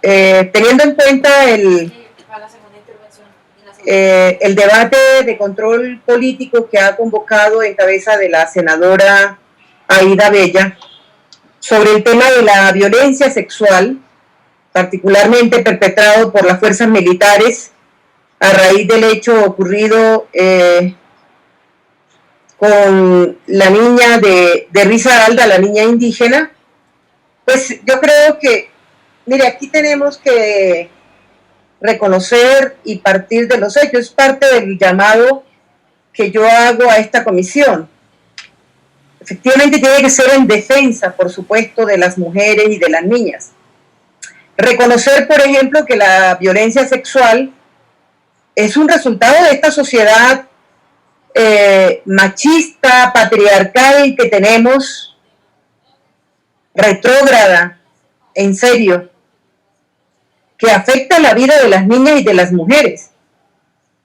teniendo en cuenta el debate de control político que ha convocado en cabeza de la senadora Aida Bella sobre el tema de la violencia sexual, particularmente perpetrado por las fuerzas militares a raíz del hecho ocurrido con la niña de Risaralda, la niña indígena, pues yo creo que, mire, aquí tenemos que reconocer y partir de los hechos. Es parte del llamado que yo hago a esta comisión. Efectivamente tiene que ser en defensa, por supuesto, de las mujeres y de las niñas. Reconocer, por ejemplo, que la violencia sexual es un resultado de esta sociedad machista, patriarcal que tenemos, retrógrada, en serio, que afecta la vida de las niñas y de las mujeres.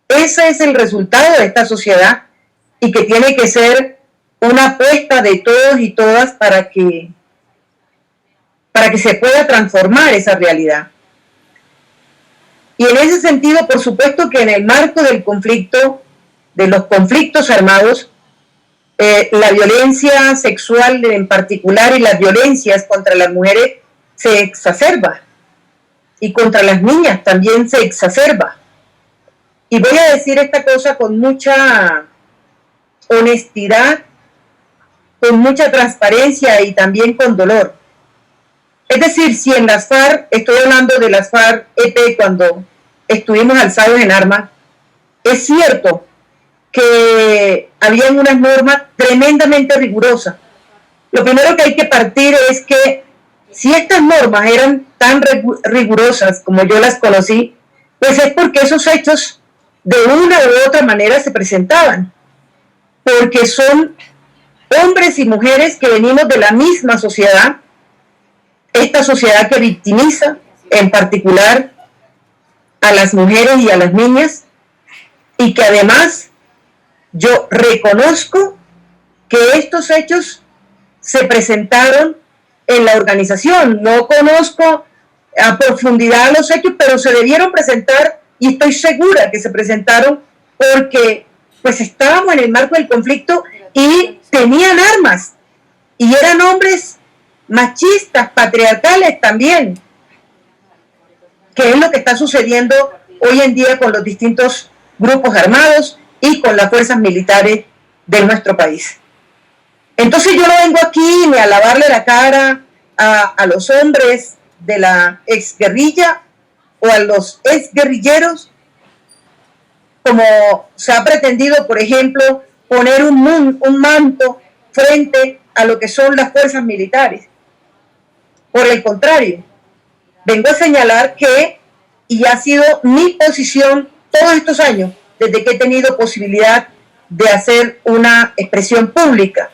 Ese es el resultado de esta sociedad y que tiene que ser una apuesta de todos y todas para que se pueda transformar esa realidad. Y en ese sentido, por supuesto que en el marco del conflicto, de los conflictos armados, la violencia sexual en particular y las violencias contra las mujeres se exacerba. Y contra las niñas también se exacerba. Y voy a decir esta cosa con mucha honestidad, con mucha transparencia y también con dolor. Es decir, si en las FARC, estoy hablando de las FARC-EP cuando estuvimos alzados en armas, es cierto que habían unas normas tremendamente rigurosas. Lo primero que hay que partir es que si estas normas eran tan rigurosas como yo las conocí, pues es porque esos hechos de una u otra manera se presentaban, porque son hombres y mujeres que venimos de la misma sociedad, esta sociedad que victimiza en particular a las mujeres y a las niñas, y que además yo reconozco que estos hechos se presentaron en la organización. No conozco a profundidad los hechos, pero se debieron presentar y estoy segura que se presentaron porque pues estábamos en el marco del conflicto y tenían armas y eran hombres machistas, patriarcales también, que es lo que está sucediendo hoy en día con los distintos grupos armados y con las fuerzas militares de nuestro país. Entonces yo no vengo aquí ni a lavarle la cara a los hombres de la exguerrilla o a los exguerrilleros, como se ha pretendido, por ejemplo, poner un manto frente a lo que son las fuerzas militares. Por el contrario, vengo a señalar que, y ha sido mi posición todos estos años, desde que he tenido posibilidad de hacer una expresión pública,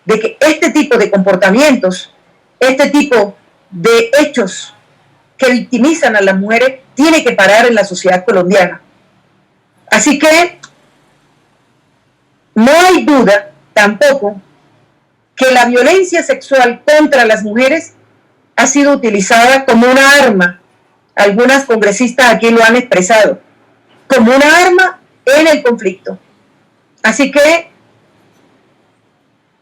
de que este tipo de comportamientos, este tipo de hechos que victimizan a las mujeres, tiene que parar en la sociedad colombiana. Así que no hay duda tampoco que la violencia sexual contra las mujeres ha sido utilizada como una arma. Algunas congresistas aquí lo han expresado, como una arma en el conflicto. Así que,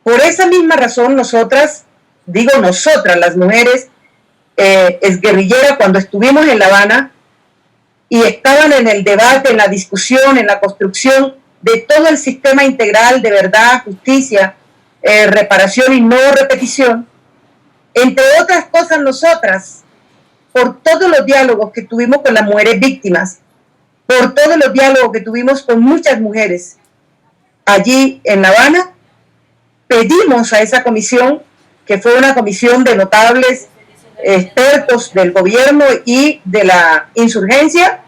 por esa misma razón, nosotras, digo nosotras, las mujeres exguerrilleras, cuando estuvimos en La Habana y estaban en el debate, en la discusión, en la construcción de todo el sistema integral de verdad, justicia, reparación y no repetición, entre otras cosas nosotras, por todos los diálogos que tuvimos con las mujeres víctimas, por todos los diálogos que tuvimos con muchas mujeres allí en La Habana, pedimos a esa comisión, que fue una comisión de notables expertos del gobierno y de la insurgencia,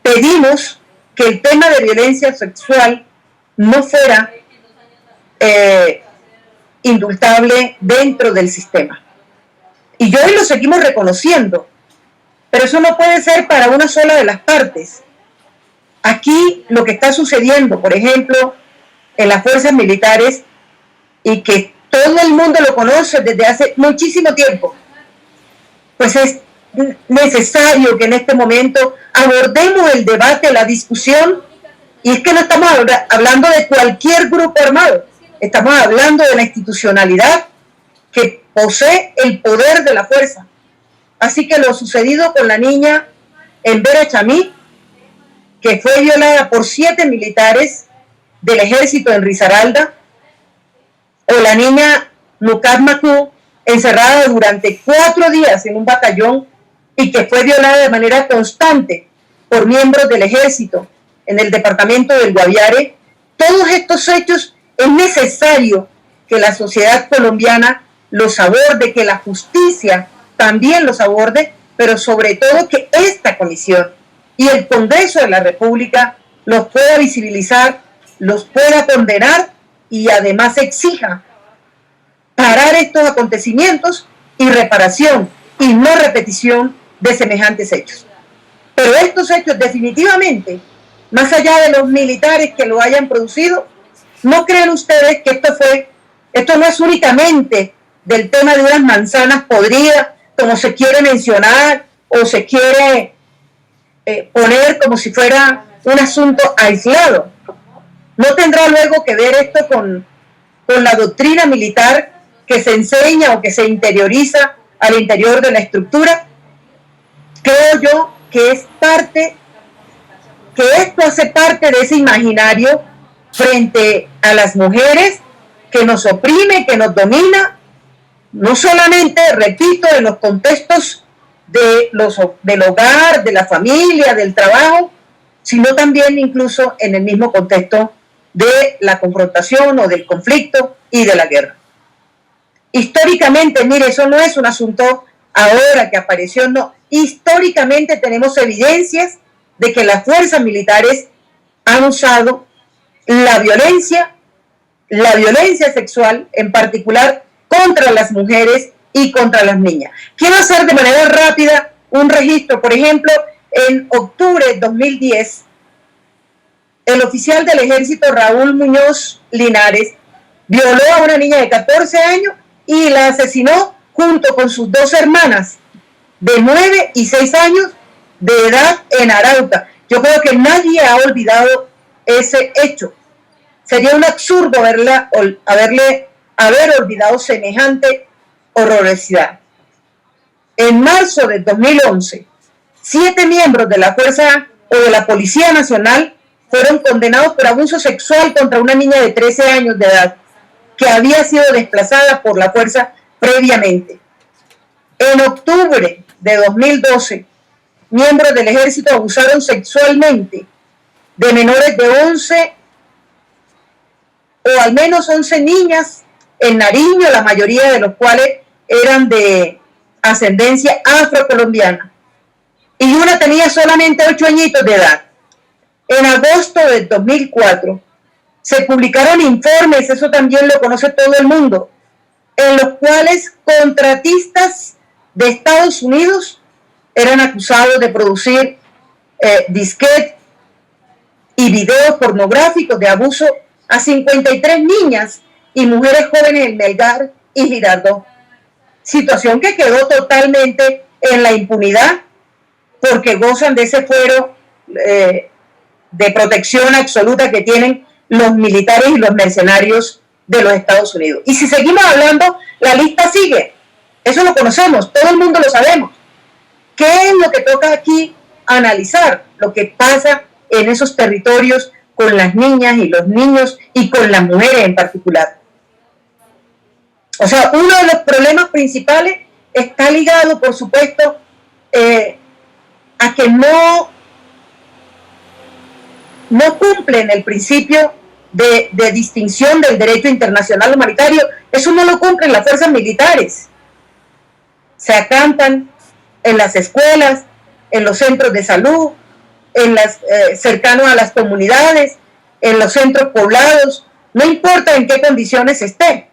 pedimos que el tema de violencia sexual no fuera indultable dentro del sistema. Y hoy lo seguimos reconociendo, pero eso no puede ser para una sola de las partes. Aquí lo que está sucediendo, por ejemplo, en las fuerzas militares, y que todo el mundo lo conoce desde hace muchísimo tiempo, pues es necesario que en este momento abordemos el debate, la discusión, y es que no estamos hablando de cualquier grupo armado, estamos hablando de la institucionalidad que posee el poder de la fuerza. Así que lo sucedido con la niña Elvera Chamí, que fue violada por 7 militares del ejército en Risaralda, o la niña Nucat Macú, encerrada durante 4 días en un batallón y que fue violada de manera constante por miembros del ejército en el departamento del Guaviare. Todos estos hechos es necesario que la sociedad colombiana los aborde, que la justicia también los aborde, pero sobre todo que esta comisión y el Congreso de la República los pueda visibilizar, los pueda condenar y además exija parar estos acontecimientos y reparación y no repetición de semejantes hechos. Pero estos hechos definitivamente, más allá de los militares que lo hayan producido, ¿no creen ustedes que esto no es únicamente del tema de unas manzanas podridas, como se quiere mencionar o se quiere poner como si fuera un asunto aislado? ¿No tendrá luego que ver esto con la doctrina militar que se enseña o que se interioriza al interior de la estructura? Creo yo que esto hace parte de ese imaginario frente a las mujeres que nos oprime, que nos domina, no solamente, repito, en los contextos del hogar, de la familia, del trabajo, sino también incluso en el mismo contexto de la confrontación o del conflicto y de la guerra. Históricamente, mire, eso no es un asunto ahora que apareció, no. Históricamente tenemos evidencias de que las fuerzas militares han usado la violencia sexual en particular contra las mujeres y contra las niñas. Quiero hacer de manera rápida un registro. Por ejemplo, en octubre de 2010, el oficial del ejército Raúl Muñoz Linares violó a una niña de 14 años y la asesinó junto con sus 2 hermanas de 9 y 6 años de edad en Arauca. Yo creo que nadie ha olvidado ese hecho. Sería un absurdo haber olvidado semejante horrorosidad. En marzo de 2011, 7 miembros de la Fuerza o de la Policía Nacional fueron condenados por abuso sexual contra una niña de 13 años de edad que había sido desplazada por la fuerza previamente. En octubre de 2012, miembros del ejército abusaron sexualmente de menores de 11 o al menos 11 niñas en Nariño, la mayoría de los cuales eran de ascendencia afrocolombiana. Y una tenía solamente 8 añitos de edad. En agosto del 2004 se publicaron informes, eso también lo conoce todo el mundo, en los cuales contratistas de Estados Unidos eran acusados de producir disquetes y videos pornográficos de abuso a 53 niñas y mujeres jóvenes en Melgar y Girardot. Situación que quedó totalmente en la impunidad porque gozan de ese fuero de protección absoluta que tienen los militares y los mercenarios de los Estados Unidos. Y si seguimos hablando, la lista sigue. Eso lo conocemos, todo el mundo lo sabemos. ¿Qué es lo que toca aquí analizar? Lo que pasa en esos territorios con las niñas y los niños y con las mujeres en particular. O sea, uno de los problemas principales está ligado, por supuesto, a que no cumplen el principio de distinción del derecho internacional humanitario. Eso no lo cumplen las fuerzas militares. Se acampan en las escuelas, en los centros de salud, cercanos a las comunidades, en los centros poblados, no importa en qué condiciones esté.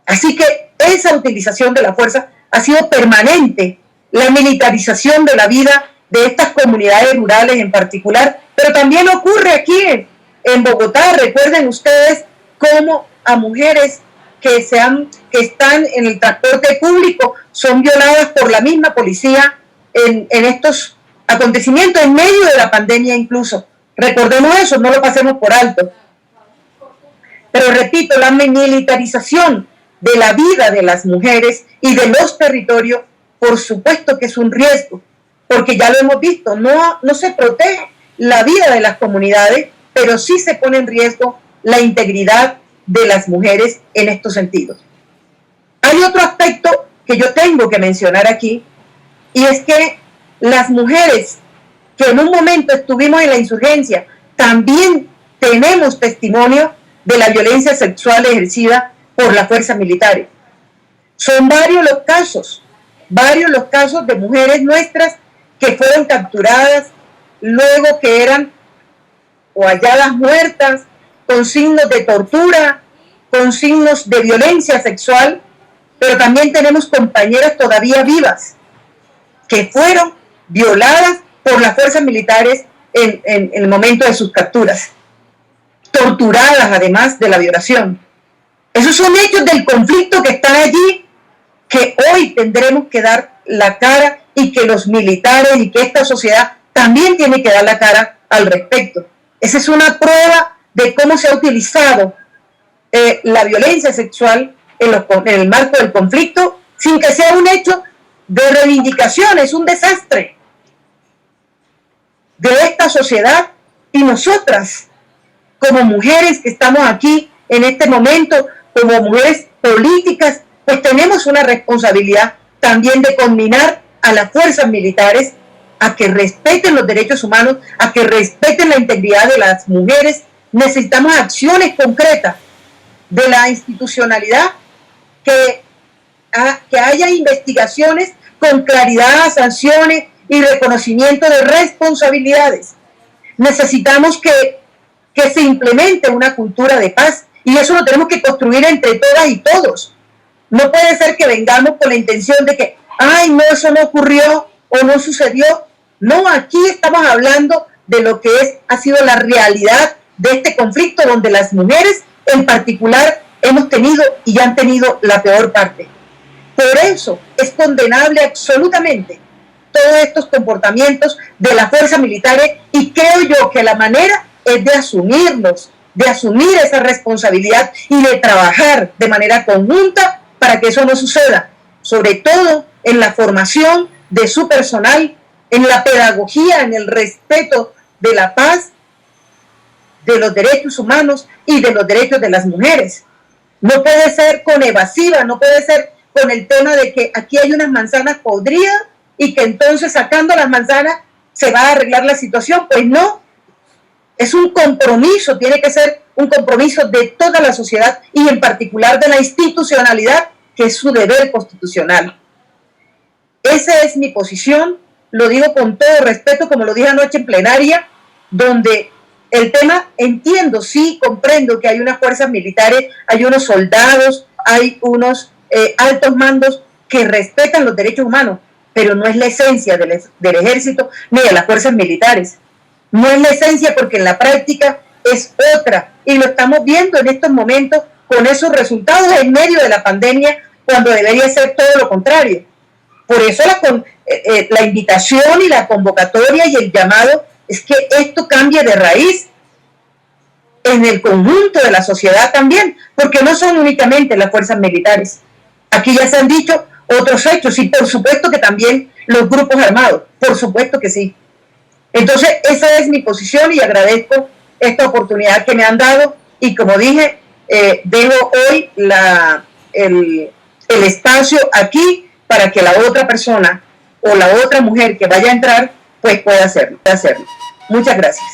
Así que esa utilización de la fuerza ha sido permanente, la militarización de la vida de estas comunidades rurales en particular, pero también ocurre aquí en Bogotá. Recuerden ustedes cómo a mujeres que están en el transporte público son violadas por la misma policía en estos acontecimientos en medio de la pandemia incluso. Recordemos eso, no lo pasemos por alto. Pero repito, la militarización de la vida de las mujeres y de los territorios, por supuesto que es un riesgo, porque ya lo hemos visto, no se protege la vida de las comunidades, pero sí se pone en riesgo la integridad de las mujeres en estos sentidos. Hay otro aspecto que yo tengo que mencionar aquí, y es que las mujeres que en un momento estuvimos en la insurgencia, también tenemos testimonio de la violencia sexual ejercida por las fuerzas militares. Son varios los casos de mujeres nuestras que fueron capturadas, luego que eran o halladas muertas, con signos de tortura, con signos de violencia sexual, pero también tenemos compañeras todavía vivas que fueron violadas por las fuerzas militares en el momento de sus capturas, torturadas además de la violación. Esos son hechos del conflicto que están allí, que hoy tendremos que dar la cara y que los militares y que esta sociedad también tiene que dar la cara al respecto. Esa es una prueba de cómo se ha utilizado la violencia sexual en el marco del conflicto sin que sea un hecho de reivindicación. Es un desastre de esta sociedad, y nosotras como mujeres que estamos aquí en este momento, como mujeres políticas, pues tenemos una responsabilidad también de conminar a las fuerzas militares a que respeten los derechos humanos, a que respeten la integridad de las mujeres. Necesitamos acciones concretas de la institucionalidad, que haya investigaciones con claridad, sanciones y reconocimiento de responsabilidades. Necesitamos que se implemente una cultura de paz, y eso lo tenemos que construir entre todas y todos. No puede ser que vengamos con la intención de que, ay, no, eso no ocurrió o no sucedió. No, aquí estamos hablando de lo que ha sido la realidad de este conflicto, donde las mujeres en particular hemos tenido y han tenido la peor parte. Por eso es condenable absolutamente todos estos comportamientos de las fuerzas militares, y creo yo que la manera es de asumirlos, de asumir esa responsabilidad y de trabajar de manera conjunta para que eso no suceda, sobre todo en la formación de su personal, en la pedagogía, en el respeto de la paz, de los derechos humanos y de los derechos de las mujeres. No puede ser con evasiva, no puede ser con el tema de que aquí hay unas manzanas podridas y que entonces sacando las manzanas se va a arreglar la situación. Pues no, es un compromiso, tiene que ser un compromiso de toda la sociedad y en particular de la institucionalidad, que es su deber constitucional. Esa es mi posición, lo digo con todo respeto, como lo dije anoche en plenaria, donde el tema, entiendo, sí, comprendo que hay unas fuerzas militares, hay unos soldados, hay unos altos mandos que respetan los derechos humanos, pero no es la esencia del ejército ni de las fuerzas militares. No es la esencia, porque en la práctica es otra, y lo estamos viendo en estos momentos con esos resultados en medio de la pandemia, cuando debería ser todo lo contrario. Por eso la invitación y la convocatoria y el llamado es que esto cambie de raíz en el conjunto de la sociedad también, porque no son únicamente las fuerzas militares. Aquí ya se han dicho otros hechos, y por supuesto que también los grupos armados, por supuesto que sí. Entonces, esa es mi posición, y agradezco esta oportunidad que me han dado, y como dije, dejo hoy el espacio aquí para que la otra persona o la otra mujer que vaya a entrar, pues pueda hacerlo. Muchas gracias.